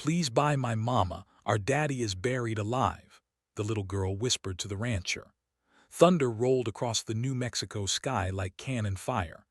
"Please buy my mama. Our daddy is buried alive," the little girl whispered to the rancher. Thunder rolled across the New Mexico sky like cannon fire.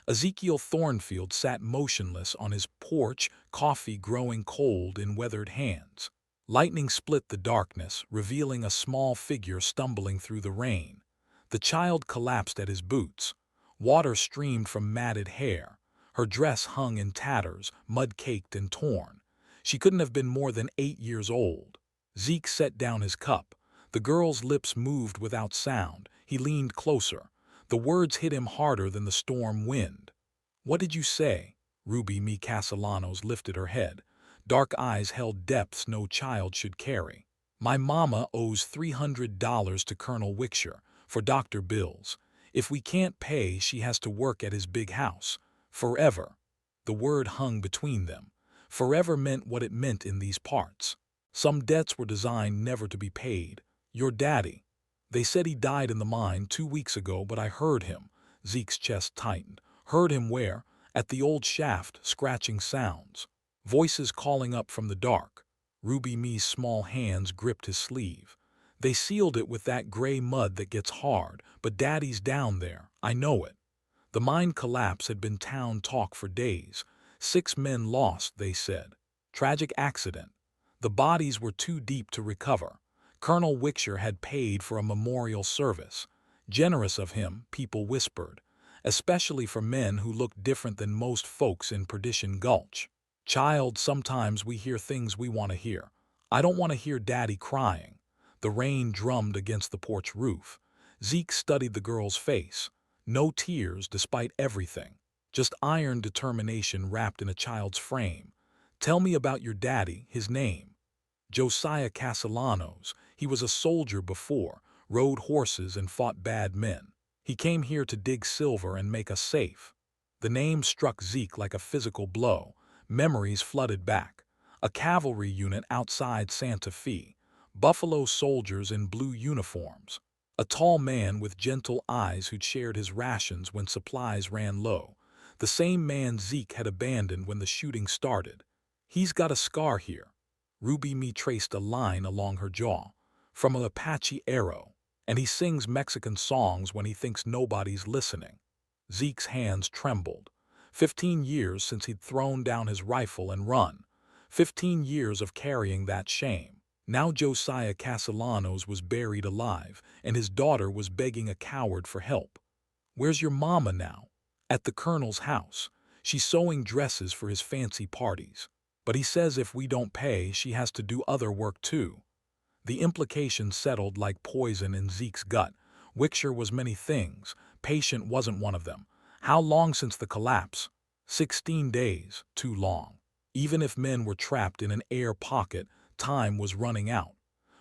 Ezekiel Thornfield sat motionless on his porch, coffee growing cold in weathered hands. Lightning split the darkness, revealing a small figure stumbling through the rain. The child collapsed at his boots. Water streamed from matted hair. Her dress hung in tatters, mud-caked and torn. She couldn't have been more than 8 years old. Zeke set down his cup. The girl's lips moved without sound. He leaned closer. The words hit him harder than the storm wind. "What did you say?" Ruby Mee Castellanos lifted her head. Dark eyes held depths no child should carry. "My mama owes $300 to Colonel Wickshire for doctor bills. If we can't pay, she has to work at his big house. Forever." The word hung between them. Forever meant what it meant in these parts. Some debts were designed never to be paid. "Your daddy. They said he died in the mine 2 weeks ago, but I heard him." Zeke's chest tightened. "Heard him where?" "At the old shaft, scratching sounds. Voices calling up from the dark." Ruby Mee's small hands gripped his sleeve. "They sealed it with that gray mud that gets hard, but Daddy's down there. I know it." The mine collapse had been town talk for days. 6 men lost, they said. Tragic accident. The bodies were too deep to recover. Colonel Wickshire had paid for a memorial service. Generous of him, people whispered, especially for men who looked different than most folks in Perdition Gulch. "Child, sometimes we hear things we want to hear. I don't want to hear Daddy crying." The rain drummed against the porch roof. Zeke studied the girl's face. No tears despite everything. Just iron determination wrapped in a child's frame. "Tell me about your daddy, his name." "Josiah Castellanos. He was a soldier before, rode horses and fought bad men. He came here to dig silver and make us safe." The name struck Zeke like a physical blow. Memories flooded back. A cavalry unit outside Santa Fe. Buffalo soldiers in blue uniforms. A tall man with gentle eyes who'd shared his rations when supplies ran low. The same man Zeke had abandoned when the shooting started. "He's got a scar here." Ruby Mee traced a line along her jaw. "From an Apache arrow. And he sings Mexican songs when he thinks nobody's listening." Zeke's hands trembled. 15 years since he'd thrown down his rifle and run. 15 years of carrying that shame. Now Josiah Castellanos was buried alive, and his daughter was begging a coward for help. "Where's your mama now?" "At the colonel's house. She's sewing dresses for his fancy parties. But he says if we don't pay, she has to do other work too." The implication settled like poison in Zeke's gut. Wickshire was many things. Patient wasn't one of them. How long since the collapse? 16 days. Too long. Even if men were trapped in an air pocket, time was running out.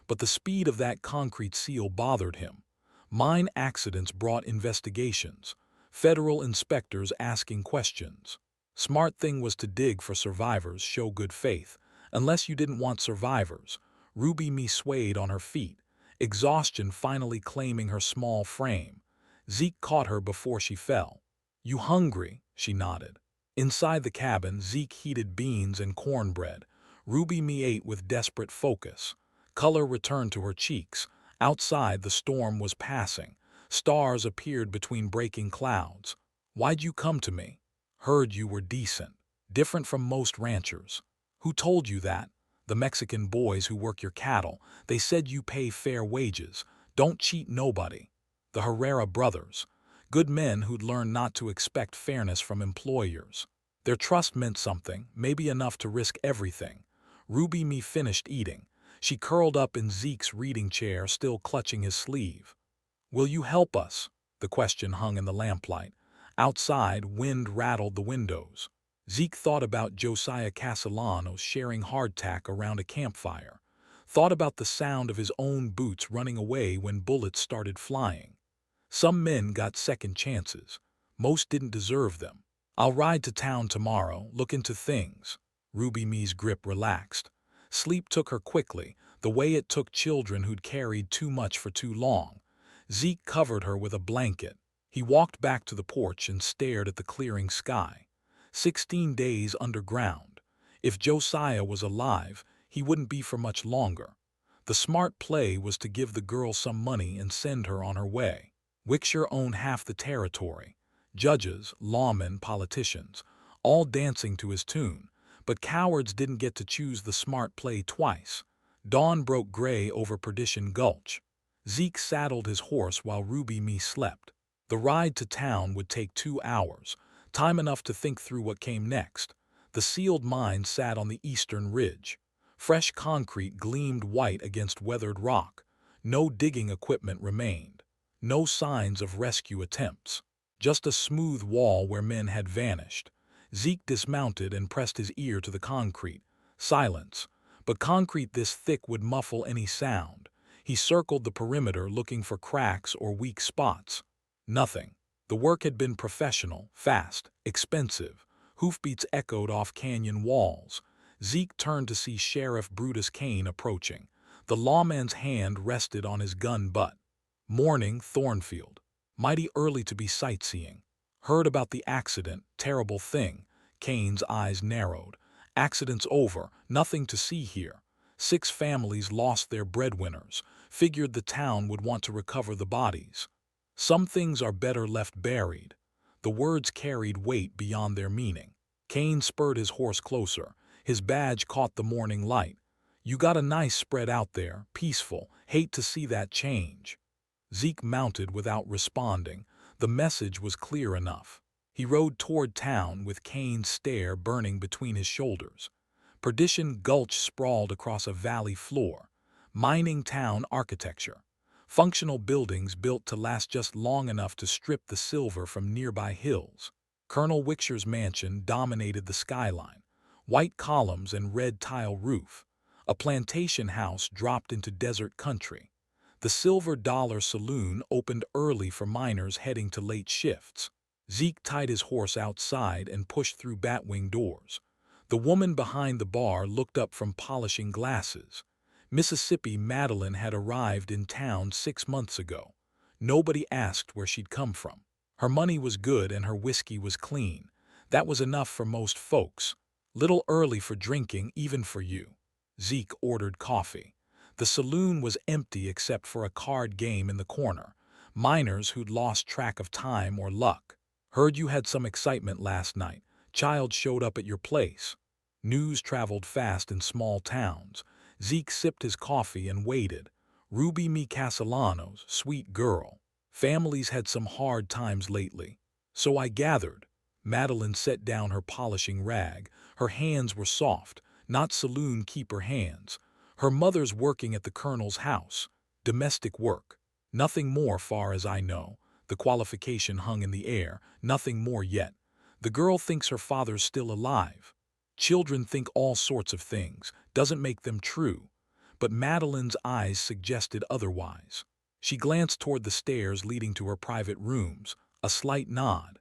But the speed of that concrete seal bothered him. Mine accidents brought investigations. Federal inspectors asking questions. Smart thing was to dig for survivors, show good faith. Unless you didn't want survivors. Ruby Mee swayed on her feet, exhaustion finally claiming her small frame. Zeke caught her before she fell. "You hungry?" She nodded. Inside the cabin, Zeke heated beans and cornbread. Ruby Mee ate with desperate focus. Color returned to her cheeks. Outside, the storm was passing. Stars appeared between breaking clouds. "Why'd you come to me?" "Heard you were decent. Different from most ranchers." "Who told you that?" "The Mexican boys who work your cattle. They said you pay fair wages. Don't cheat nobody." "The Herrera brothers. Good men who'd learned not to expect fairness from employers. Their trust meant something, maybe enough to risk everything." Ruby Mee finished eating. She curled up in Zeke's reading chair, still clutching his sleeve. "Will you help us?" The question hung in the lamplight. Outside, wind rattled the windows. Zeke thought about Josiah Castellanos sharing hardtack around a campfire. Thought about the sound of his own boots running away when bullets started flying. Some men got second chances. Most didn't deserve them. "I'll ride to town tomorrow, look into things." Ruby Mee's grip relaxed. Sleep took her quickly, the way it took children who'd carried too much for too long. Zeke covered her with a blanket. He walked back to the porch and stared at the clearing sky. 16 days underground. If Josiah was alive, he wouldn't be for much longer. The smart play was to give the girl some money and send her on her way. Wickshire owned half the territory. Judges, lawmen, politicians, all dancing to his tune. But cowards didn't get to choose the smart play twice. Dawn broke gray over Perdition Gulch. Zeke saddled his horse while Ruby Me slept. The ride to town would take 2 hours, time enough to think through what came next. The sealed mine sat on the eastern ridge. Fresh concrete gleamed white against weathered rock. No digging equipment remained. No signs of rescue attempts. Just a smooth wall where men had vanished. Zeke dismounted and pressed his ear to the concrete. Silence. But concrete this thick would muffle any sound. He circled the perimeter looking for cracks or weak spots. Nothing. The work had been professional, fast, expensive. Hoofbeats echoed off canyon walls. Zeke turned to see Sheriff Brutus Kane approaching. The lawman's hand rested on his gun butt. Morning, Thornfield. Mighty early to be sightseeing. Heard about the accident, terrible thing. Kane's eyes narrowed. Accident's over, nothing to see here. 6 families lost their breadwinners. Figured the town would want to recover the bodies. Some things are better left buried. The words carried weight beyond their meaning. Kane spurred his horse closer. His badge caught the morning light. You got a nice spread out there, peaceful. Hate to see that change. Zeke mounted without responding. The message was clear enough. He rode toward town with Kane's stare burning between his shoulders. Perdition Gulch sprawled across a valley floor. Mining town architecture. Functional buildings built to last just long enough to strip the silver from nearby hills. Colonel Wickshire's mansion dominated the skyline. White columns and red tile roof. A plantation house dropped into desert country. The Silver Dollar Saloon opened early for miners heading to late shifts. Zeke tied his horse outside and pushed through batwing doors. The woman behind the bar looked up from polishing glasses. Mississippi Madeline had arrived in town 6 months ago. Nobody asked where she'd come from. Her money was good and her whiskey was clean. That was enough for most folks. Little early for drinking, even for you. Zeke ordered coffee. The saloon was empty except for a card game in the corner. Miners who'd lost track of time or luck. Heard you had some excitement last night. Child showed up at your place. News traveled fast in small towns. Zeke sipped his coffee and waited. Ruby Me Castellanos, sweet girl. Families had some hard times lately. So I gathered. Madeline set down her polishing rag. Her hands were soft, not saloon keeper hands. Her mother's working at the colonel's house. Domestic work. Nothing more far as I know. The qualification hung in the air. Nothing more yet. The girl thinks her father's still alive. Children think all sorts of things. Doesn't make them true. But Madeline's eyes suggested otherwise. She glanced toward the stairs leading to her private rooms. A slight nod.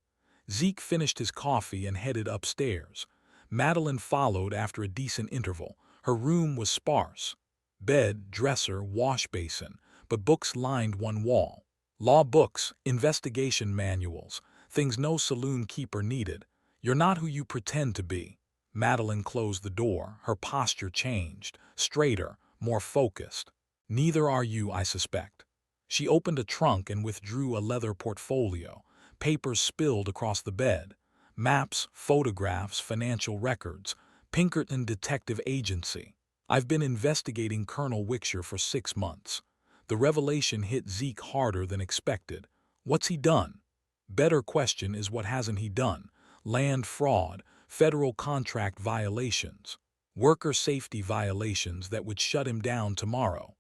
Zeke finished his coffee and headed upstairs. Madeline followed after a decent interval. Her room was sparse. Bed, dresser, wash basin, but books lined one wall. Law books, investigation manuals, things no saloon keeper needed. You're not who you pretend to be. Madeline closed the door. Her posture changed, straighter, more focused. Neither are you, I suspect. She opened a trunk and withdrew a leather portfolio. Papers spilled across the bed. Maps, photographs, financial records. Pinkerton Detective Agency. I've been investigating Colonel Wickshire for 6 months. The revelation hit Zeke harder than expected. What's he done? Better question is what hasn't he done? Land fraud, federal contract violations, worker safety violations that would shut him down tomorrow.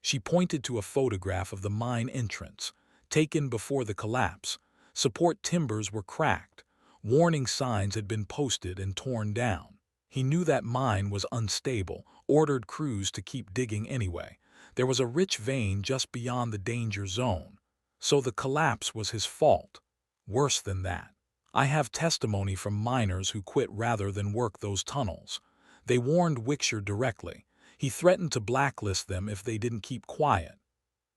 She pointed to a photograph of the mine entrance, taken before the collapse. Support timbers were cracked. Warning signs had been posted and torn down. He knew that mine was unstable, ordered crews to keep digging anyway. There was a rich vein just beyond the danger zone. So the collapse was his fault. Worse than that. I have testimony from miners who quit rather than work those tunnels. They warned Wickshire directly. He threatened to blacklist them if they didn't keep quiet.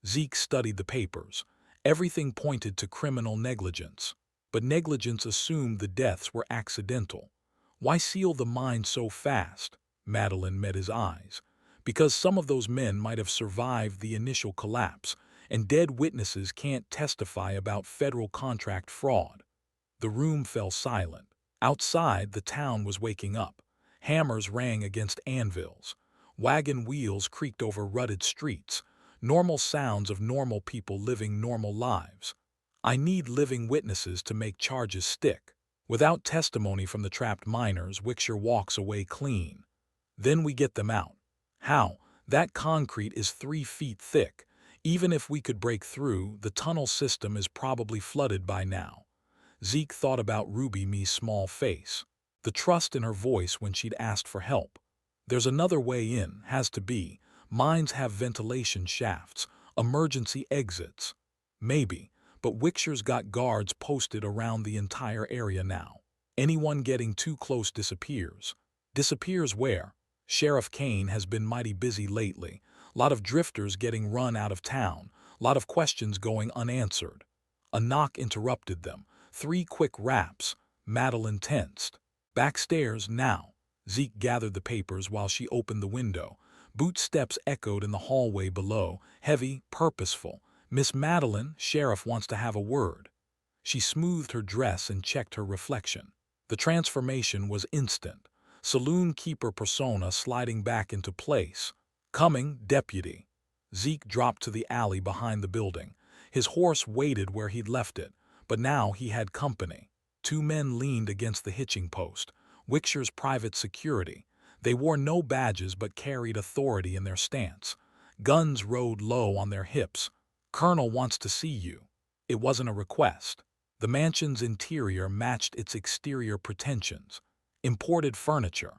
Zeke studied the papers. Everything pointed to criminal negligence. But negligence assumed the deaths were accidental. Why seal the mine so fast? Madeline met his eyes. Because some of those men might have survived the initial collapse, and dead witnesses can't testify about federal contract fraud. The room fell silent. Outside, the town was waking up. Hammers rang against anvils. Wagon wheels creaked over rutted streets. Normal sounds of normal people living normal lives. I need living witnesses to make charges stick. Without testimony from the trapped miners, Wickshire walks away clean. Then we get them out. How? That concrete is 3 feet thick. Even if we could break through, the tunnel system is probably flooded by now. Zeke thought about Ruby Mee's small face, the trust in her voice when she'd asked for help. There's another way in, has to be. Mines have ventilation shafts, emergency exits. Maybe, but Wickshire's got guards posted around the entire area now. Anyone getting too close disappears. Disappears where? Sheriff Kane has been mighty busy lately. Lot of drifters getting run out of town. Lot of questions going unanswered. A knock interrupted them. 3 quick raps. Madeline tensed. Backstairs now. Zeke gathered the papers while she opened the window. Boot steps echoed in the hallway below, heavy, purposeful. Miss Madeline, sheriff wants to have a word. She smoothed her dress and checked her reflection. The transformation was instant. Saloon keeper persona sliding back into place. Coming, deputy. Zeke dropped to the alley behind the building. His horse waited where he'd left it, but now he had company. 2 men leaned against the hitching post. Wickshire's private security. They wore no badges but carried authority in their stance. Guns rode low on their hips. Colonel wants to see you. It wasn't a request. The mansion's interior matched its exterior pretensions. Imported furniture.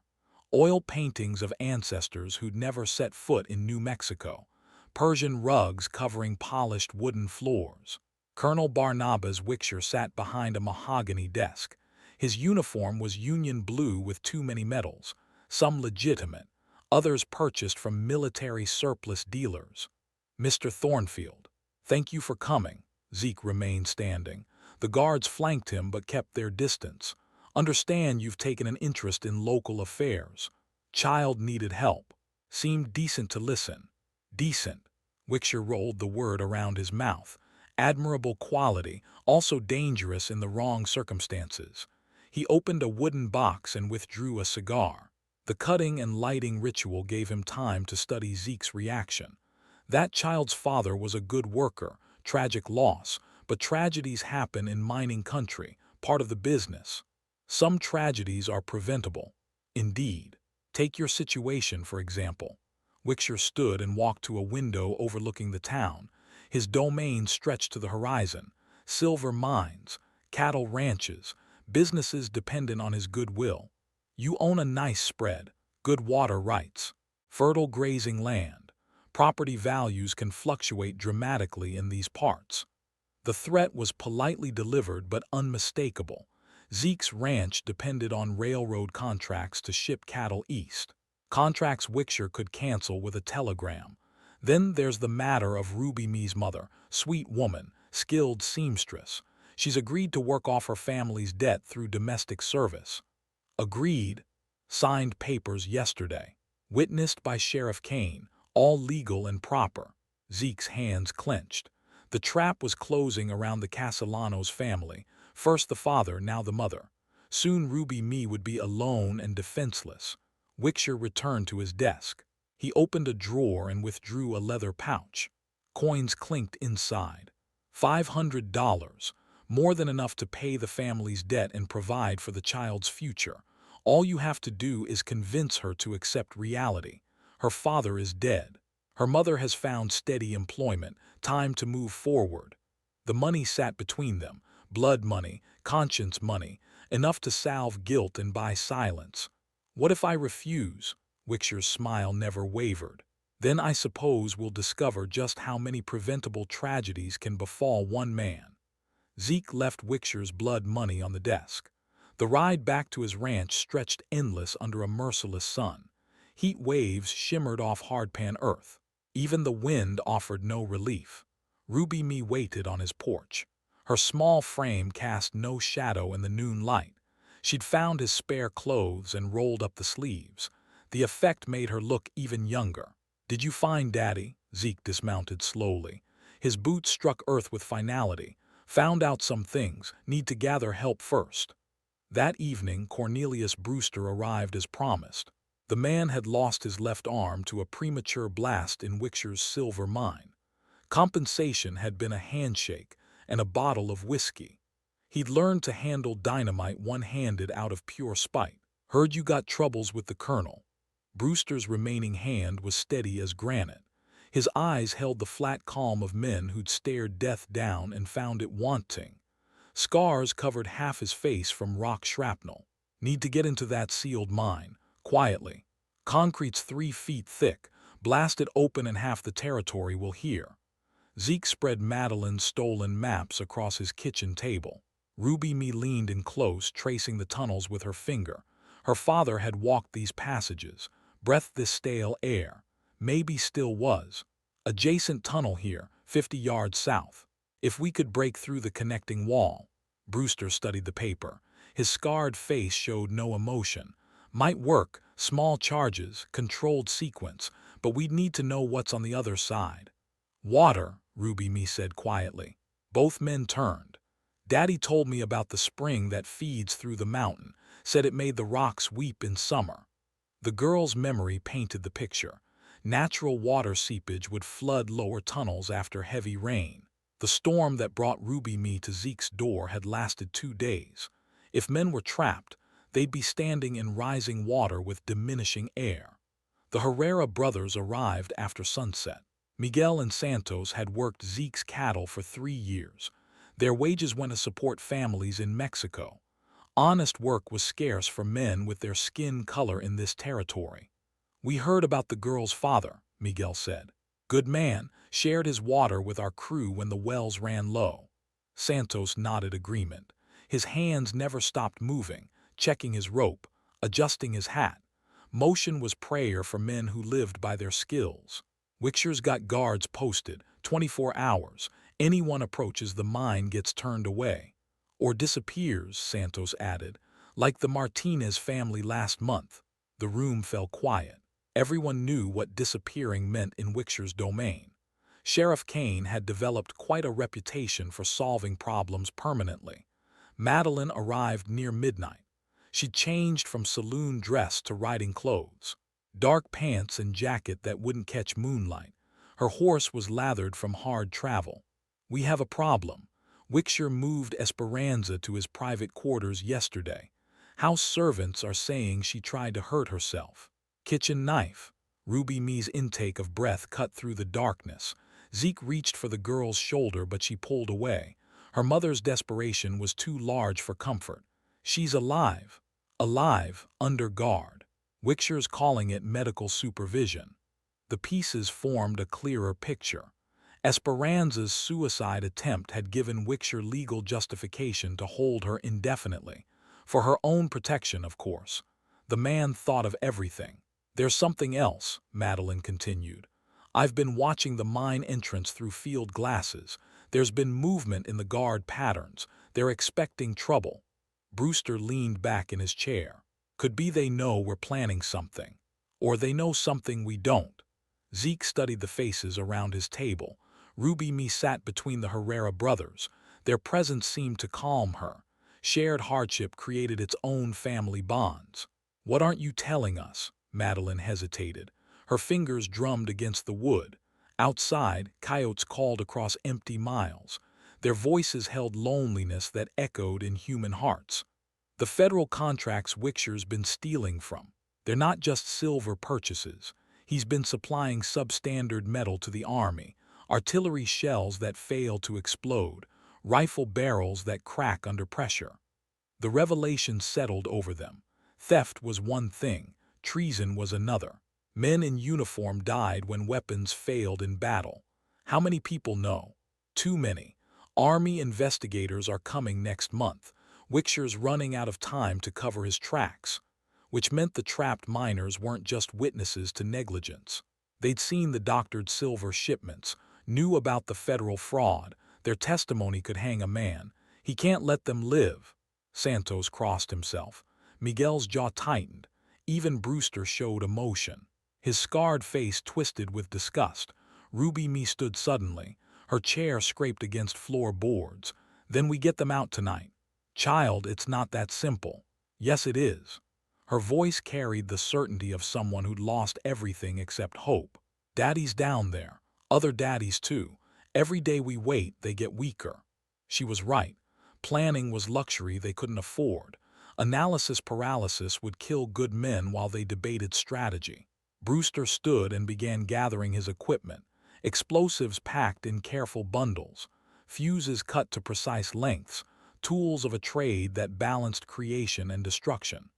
Oil paintings of ancestors who'd never set foot in New Mexico. Persian rugs covering polished wooden floors. Colonel Barnabas Wickshire sat behind a mahogany desk. His uniform was Union blue with too many medals, some legitimate, others purchased from military surplus dealers. Mr. Thornfield, thank you for coming. Zeke remained standing. The guards flanked him but kept their distance. Understand you've taken an interest in local affairs. Child needed help. Seemed decent to listen. Decent. Wickshire rolled the word around his mouth. Admirable quality, also dangerous in the wrong circumstances. He opened a wooden box and withdrew a cigar. The cutting and lighting ritual gave him time to study Zeke's reaction. That child's father was a good worker, tragic loss, but tragedies happen in mining country, part of the business. Some tragedies are preventable. Indeed. Take your situation, for example. Wickshire stood and walked to a window overlooking the town. His domain stretched to the horizon. Silver mines, cattle ranches, businesses dependent on his goodwill. You own a nice spread, good water rights, fertile grazing land. Property values can fluctuate dramatically in these parts. The threat was politely delivered but unmistakable. Zeke's ranch depended on railroad contracts to ship cattle east. Contracts Wickshire could cancel with a telegram. Then there's the matter of Ruby Mee's mother, sweet woman, skilled seamstress. She's agreed to work off her family's debt through domestic service. Agreed. Signed papers yesterday. Witnessed by Sheriff Kane, all legal and proper. Zeke's hands clenched. The trap was closing around the Castellanos family. First the father, now the mother. Soon Ruby Mee would be alone and defenseless. Wickshire returned to his desk. He opened a drawer and withdrew a leather pouch. Coins clinked inside. $500, more than enough to pay the family's debt and provide for the child's future. All you have to do is convince her to accept reality. Her father is dead. Her mother has found steady employment, time to move forward. The money sat between them, blood money, conscience money, enough to salve guilt and buy silence. What if I refuse? Wickshire's smile never wavered. Then I suppose we'll discover just how many preventable tragedies can befall one man. Zeke left Wickshire's blood money on the desk. The ride back to his ranch stretched endless under a merciless sun. Heat waves shimmered off hardpan earth. Even the wind offered no relief. Ruby Mee waited on his porch. Her small frame cast no shadow in the noon light. She'd found his spare clothes and rolled up the sleeves. The effect made her look even younger. "Did you find Daddy?" Zeke dismounted slowly. His boots struck earth with finality. "Found out some things. Need to gather help first." That evening, Cornelius Brewster arrived as promised. The man had lost his left arm to a premature blast in Wickshire's silver mine. Compensation had been a handshake and a bottle of whiskey. He'd learned to handle dynamite one-handed out of pure spite. "Heard you got troubles with the colonel." Brewster's remaining hand was steady as granite. His eyes held the flat calm of men who'd stared death down and found it wanting. Scars covered half his face from rock shrapnel. "Need to get into that sealed mine, quietly. Concrete's 3 feet thick. Blast it open and half the territory will hear." Zeke spread Madeline's stolen maps across his kitchen table. Ruby Me leaned in close, tracing the tunnels with her finger. Her father had walked these passages, breathed this stale air. Maybe still was. Adjacent tunnel here, 50 yards south. If we could break through the connecting wall. Brewster studied the paper. His scarred face showed no emotion. "Might work, small charges, controlled sequence, but we'd need to know what's on the other side." "Water," Ruby Me said quietly. Both men turned. "Daddy told me about the spring that feeds through the mountain, said it made the rocks weep in summer." The girl's memory painted the picture. Natural water seepage would flood lower tunnels after heavy rain. The storm that brought Ruby Me to Zeke's door had lasted 2 days. If men were trapped, they'd be standing in rising water with diminishing air. The Herrera brothers arrived after sunset. Miguel and Santos had worked Zeke's cattle for 3 years. Their wages went to support families in Mexico. Honest work was scarce for men with their skin color in this territory. "We heard about the girl's father," Miguel said. "Good man, shared his water with our crew when the wells ran low." Santos nodded agreement. His hands never stopped moving, checking his rope, adjusting his hat. Motion was prayer for men who lived by their skills. "Wickshire's got guards posted, 24 hours. Anyone approaches the mine gets turned away. Or disappears," Santos added, "like the Martinez family last month." The room fell quiet. Everyone knew what disappearing meant in Wickshire's domain. Sheriff Kane had developed quite a reputation for solving problems permanently. Madeline arrived near midnight. She'd changed from saloon dress to riding clothes. Dark pants and jacket that wouldn't catch moonlight. Her horse was lathered from hard travel. "We have a problem. Wickshire moved Esperanza to his private quarters yesterday. House servants are saying she tried to hurt herself. Kitchen knife." Ruby Me's intake of breath cut through the darkness. Zeke reached for the girl's shoulder, but she pulled away. Her mother's desperation was too large for comfort. "She's alive. Alive, under guard. Wickshire's calling it medical supervision." The pieces formed a clearer picture. Esperanza's suicide attempt had given Wickshire legal justification to hold her indefinitely. For her own protection, of course. The man thought of everything. "There's something else," Madeline continued. "I've been watching the mine entrance through field glasses. There's been movement in the guard patterns. They're expecting trouble." Brewster leaned back in his chair. "Could be they know we're planning something. Or they know something we don't." Zeke studied the faces around his table. Ruby Me sat between the Herrera brothers. Their presence seemed to calm her. Shared hardship created its own family bonds. "What aren't you telling us?" Madeline hesitated. Her fingers drummed against the wood. Outside, coyotes called across empty miles. Their voices held loneliness that echoed in human hearts. "The federal contracts Wickshire's been stealing from. They're not just silver purchases. He's been supplying substandard metal to the army, artillery shells that fail to explode, rifle barrels that crack under pressure." The revelation settled over them. Theft was one thing, treason was another. Men in uniform died when weapons failed in battle. How many people know? Too many. Army investigators are coming next month. Wickshire's running out of time to cover his tracks. Which meant the trapped miners weren't just witnesses to negligence. They'd seen the doctored silver shipments, knew about the federal fraud. Their testimony could hang a man. "He can't let them live." Santos crossed himself. Miguel's jaw tightened. Even Brewster showed emotion. His scarred face twisted with disgust. Ruby Me stood suddenly. Her chair scraped against floorboards. Then we get them out tonight. Child, it's not that simple. Yes, it is. Her voice carried the certainty of someone who'd lost everything except hope. Daddy's down there. Other daddies too. Every day we wait, they get weaker. She was right. Planning was luxury they couldn't afford. Analysis paralysis would kill good men while they debated strategy. Brewster stood and began gathering his equipment. Explosives packed in careful bundles. Fuses cut to precise lengths. Tools of a trade that balanced creation and destruction.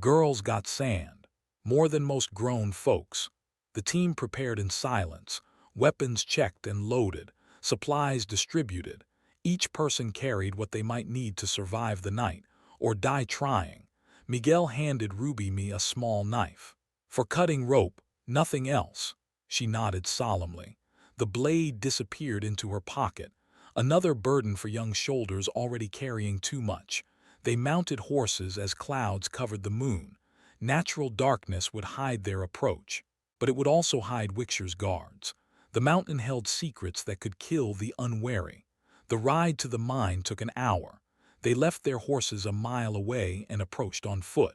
Girls got sand. More than most grown folks. The team prepared in silence. Weapons checked and loaded. Supplies distributed. Each person carried what they might need to survive the night, or die trying. Miguel handed Ruby Me a small knife. For cutting rope, nothing else. She nodded solemnly. The blade disappeared into her pocket. Another burden for young shoulders already carrying too much. They mounted horses as clouds covered the moon. Natural darkness would hide their approach, but it would also hide Wixer's guards. The mountain held secrets that could kill the unwary. The ride to the mine took an hour. They left their horses a mile away and approached on foot.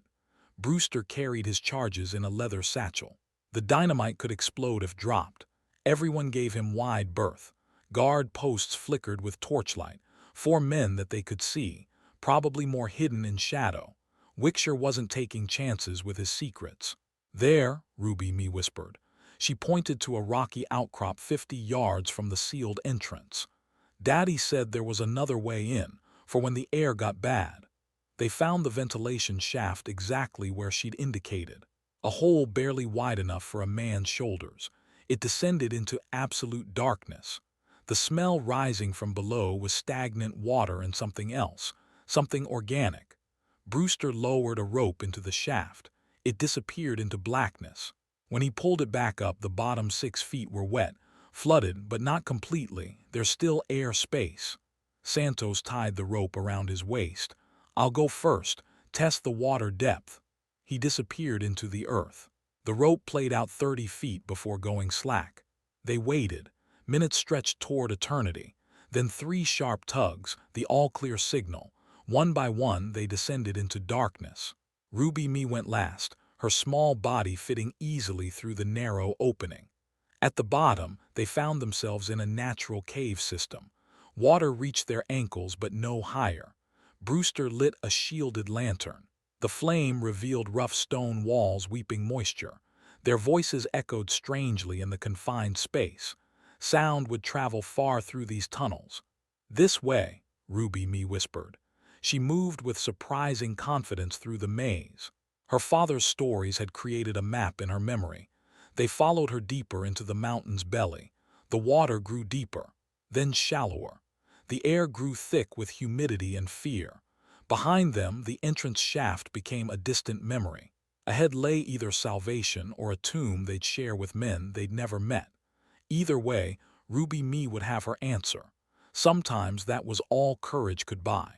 Brewster carried his charges in a leather satchel. The dynamite could explode if dropped. Everyone gave him wide berth. Guard posts flickered with torchlight. 4 men that they could see, probably more hidden in shadow. Wixer wasn't taking chances with his secrets. There, Ruby Me whispered. She pointed to a rocky outcrop 50 yards from the sealed entrance. Daddy said there was another way in, for when the air got bad. They found the ventilation shaft exactly where she'd indicated. A hole barely wide enough for a man's shoulders. It descended into absolute darkness. The smell rising from below was stagnant water and something else, something organic. Brewster lowered a rope into the shaft. It disappeared into blackness. When he pulled it back up, the bottom 6 feet were wet, flooded, but not completely. There's still air space. Santos tied the rope around his waist. I'll go first, test the water depth. He disappeared into the earth. The rope played out 30 feet before going slack. They waited. Minutes stretched toward eternity. Then 3 sharp tugs, the all-clear signal. One by one, they descended into darkness. Ruby Me went last, her small body fitting easily through the narrow opening. At the bottom, they found themselves in a natural cave system. Water reached their ankles but no higher. Brewster lit a shielded lantern. The flame revealed rough stone walls weeping moisture. Their voices echoed strangely in the confined space. Sound would travel far through these tunnels. This way, Ruby Me whispered. She moved with surprising confidence through the maze. Her father's stories had created a map in her memory. They followed her deeper into the mountain's belly. The water grew deeper, then shallower. The air grew thick with humidity and fear. Behind them, the entrance shaft became a distant memory. Ahead lay either salvation or a tomb they'd share with men they'd never met. Either way, Ruby Me would have her answer. Sometimes that was all courage could buy.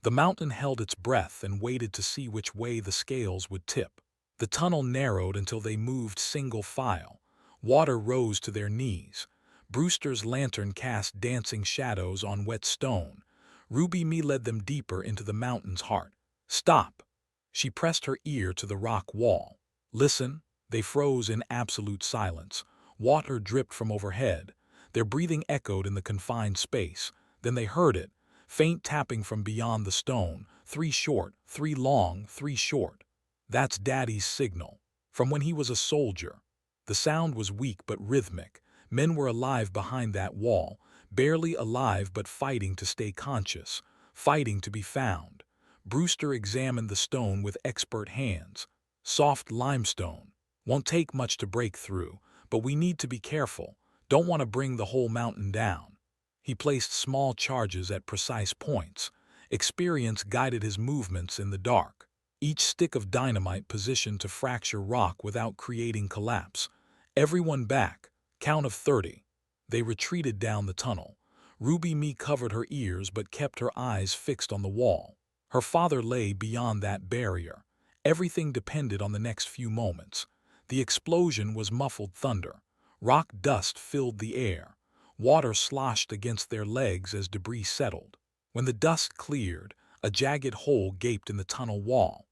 The mountain held its breath and waited to see which way the scales would tip. The tunnel narrowed until they moved single file. Water rose to their knees. Brewster's lantern cast dancing shadows on wet stone. Ruby Me led them deeper into the mountain's heart. Stop! She pressed her ear to the rock wall. Listen. They froze in absolute silence. Water dripped from overhead. Their breathing echoed in the confined space. Then they heard it. Faint tapping from beyond the stone. 3 short, 3 long, 3 short. That's Daddy's signal. From when he was a soldier. The sound was weak but rhythmic. Men were alive behind that wall. Barely alive but fighting to stay conscious. Fighting to be found. Brewster examined the stone with expert hands. Soft limestone. Won't take much to break through, but we need to be careful. Don't want to bring the whole mountain down. He placed small charges at precise points. Experience guided his movements in the dark. Each stick of dynamite positioned to fracture rock without creating collapse. Everyone back. Count of 30. They retreated down the tunnel. Ruby Me covered her ears but kept her eyes fixed on the wall. Her father lay beyond that barrier. Everything depended on the next few moments. The explosion was muffled thunder. Rock dust filled the air. Water sloshed against their legs as debris settled. When the dust cleared, a jagged hole gaped in the tunnel wall.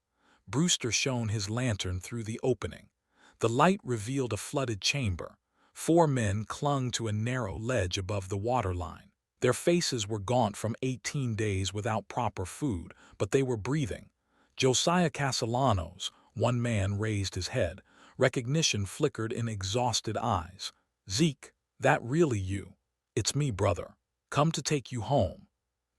Brewster shone his lantern through the opening. The light revealed a flooded chamber. 4 men clung to a narrow ledge above the waterline. Their faces were gaunt from 18 days without proper food, but they were breathing. Josiah Castellanos, one man raised his head. Recognition flickered in exhausted eyes. "Zeke, that really you? It's me, brother. Come to take you home."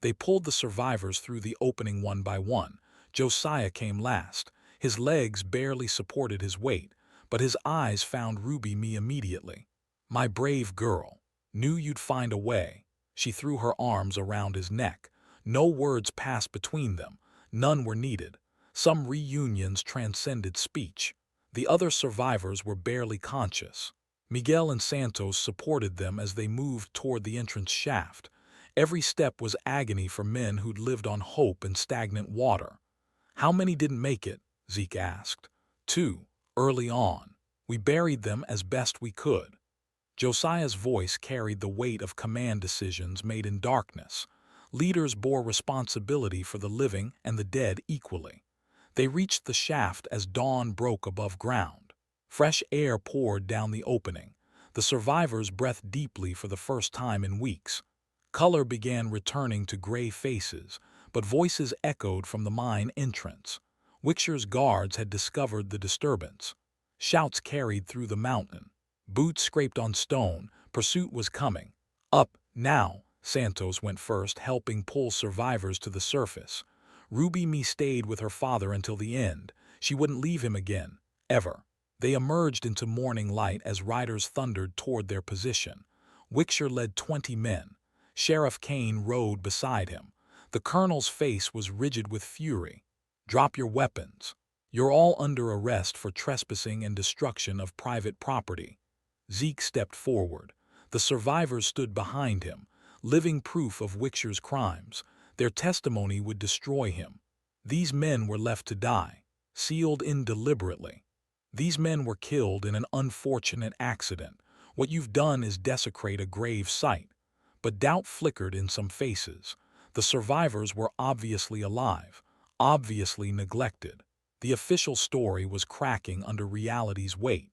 They pulled the survivors through the opening one by one. Josiah came last. His legs barely supported his weight, but his eyes found Ruby Me immediately. "My brave girl. Knew you'd find a way." She threw her arms around his neck. No words passed between them. None were needed. Some reunions transcended speech. The other survivors were barely conscious. Miguel and Santos supported them as they moved toward the entrance shaft. Every step was agony for men who'd lived on hope and stagnant water. "How many didn't make it?" Zeke asked. 2, early on. We buried them as best we could." Josiah's voice carried the weight of command decisions made in darkness. Leaders bore responsibility for the living and the dead equally. They reached the shaft as dawn broke above ground. Fresh air poured down the opening. The survivors breathed deeply for the first time in weeks. Color began returning to gray faces, but voices echoed from the mine entrance. Wickshire's guards had discovered the disturbance. Shouts carried through the mountain. Boots scraped on stone. Pursuit was coming. "Up, now!" Santos went first, helping pull survivors to the surface. Ruby Me stayed with her father until the end. She wouldn't leave him again, ever. They emerged into morning light as riders thundered toward their position. Wickshire led 20 men. Sheriff Kane rode beside him. The colonel's face was rigid with fury. "Drop your weapons. You're all under arrest for trespassing and destruction of private property." Zeke stepped forward. The survivors stood behind him, living proof of Wickshire's crimes. Their testimony would destroy him. These men were left to die, sealed in deliberately. These men were killed in an unfortunate accident. What you've done is desecrate a grave site. But doubt flickered in some faces. The survivors were obviously alive, obviously neglected. The official story was cracking under reality's weight.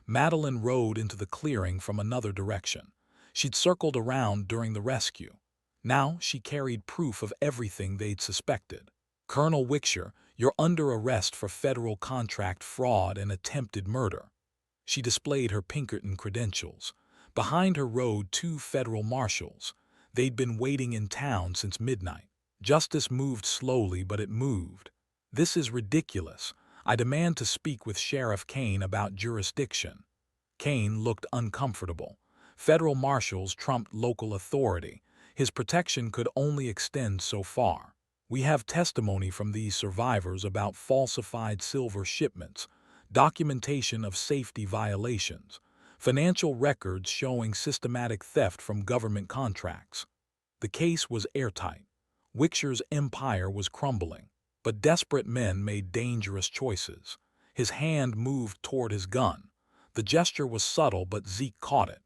Madeline rode into the clearing from another direction. She'd circled around during the rescue. Now she carried proof of everything they'd suspected. "Colonel Wickshire, you're under arrest for federal contract fraud and attempted murder." She displayed her Pinkerton credentials. Behind her rode 2 federal marshals. They'd been waiting in town since midnight. Justice moved slowly, but it moved. "This is ridiculous. I demand to speak with Sheriff Kane about jurisdiction." Kane looked uncomfortable. Federal marshals trumped local authority. His protection could only extend so far. "We have testimony from these survivors about falsified silver shipments, documentation of safety violations, financial records showing systematic theft from government contracts." The case was airtight. Wickshire's empire was crumbling, but desperate men made dangerous choices. His hand moved toward his gun. The gesture was subtle, but Zeke caught it.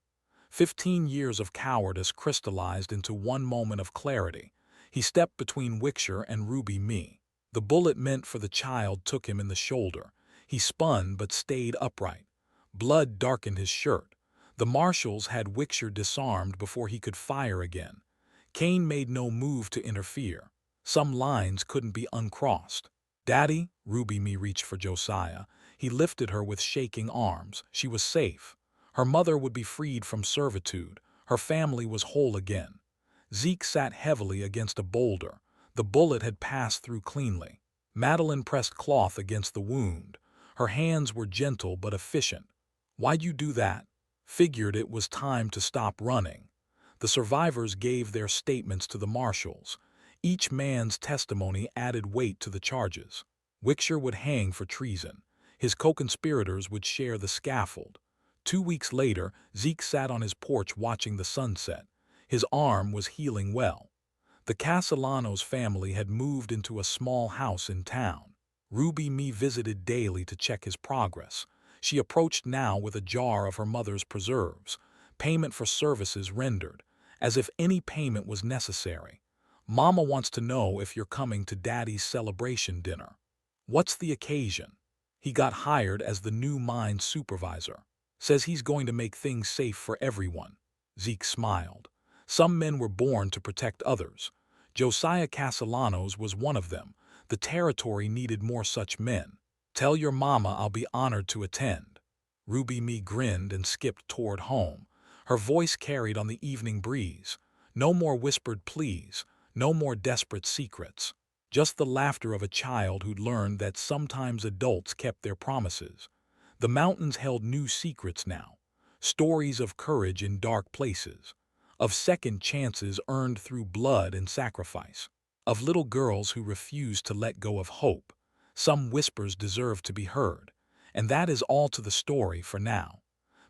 15 years of cowardice crystallized into one moment of clarity. He stepped between Wickshire and Ruby Me. The bullet meant for the child took him in the shoulder. He spun but stayed upright. Blood darkened his shirt. The marshals had Wickshire disarmed before he could fire again. Kane made no move to interfere. Some lines couldn't be uncrossed. "Daddy," Ruby Me reached for Josiah. He lifted her with shaking arms. She was safe. Her mother would be freed from servitude. Her family was whole again. Zeke sat heavily against a boulder. The bullet had passed through cleanly. Madeline pressed cloth against the wound. Her hands were gentle but efficient. "Why'd you do that?" "Figured it was time to stop running." The survivors gave their statements to the marshals. Each man's testimony added weight to the charges. Wickshire would hang for treason. His co-conspirators would share the scaffold. 2 weeks later, Zeke sat on his porch watching the sunset. His arm was healing well. The Castellanos family had moved into a small house in town. Ruby Me visited daily to check his progress. She approached now with a jar of her mother's preserves, payment for services rendered, as if any payment was necessary. Mama wants to know if you're coming to Daddy's celebration dinner. What's the occasion? He got hired as the new mine supervisor. Says he's going to make things safe for everyone. Zeke smiled. Some men were born to protect others. Josiah Castellanos was one of them. The territory needed more such men. Tell your mama I'll be honored to attend. Ruby Me grinned and skipped toward home. Her voice carried on the evening breeze. No more whispered pleas, no more desperate secrets. Just the laughter of a child who'd learned that sometimes adults kept their promises. The mountains held new secrets now. Stories of courage in dark places, of second chances earned through blood and sacrifice, of little girls who refused to let go of hope. Some whispers deserve to be heard, and that is all to the story for now.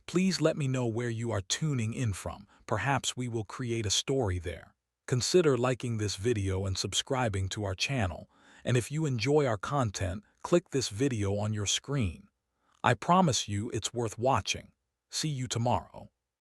Please let me know where you are tuning in from. Perhaps we will create a story there. Consider liking this video and subscribing to our channel, and if you enjoy our content, click this video on your screen. I promise you it's worth watching. See you tomorrow.